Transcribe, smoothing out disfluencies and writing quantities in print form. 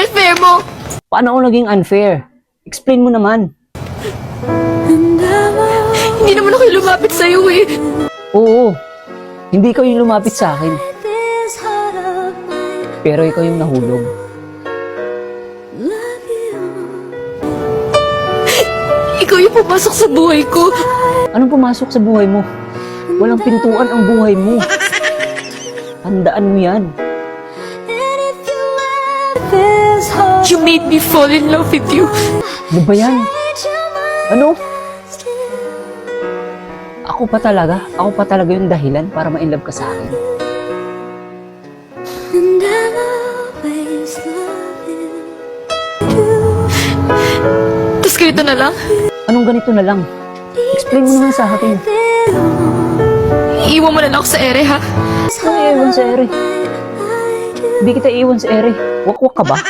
unfair mo? Paano ako naging unfair? Explain mo naman. Hindi naman ako lumapit sa'yo eh. Oo, hindi ikaw yung lumapit sa akin. Pero ikaw yung nahulog. Ikaw yung pumasok sa buhay ko. Anong pumasok sa buhay mo? Walang pintuan ang buhay mo. Tandaan mo yan. You made me fall in love with you. Ano ba yan? Ano? Ako pa talaga yung dahilan para ma-inlove ka sa akin. Tapos ganito na lang? Anong ganito na lang? Explain mo naman sa akin. Iiwan mo na lang ako sa ere, ha? Anong iiwan sa ere? Hindi kita iiwan sa ere. Wakwak ka ba?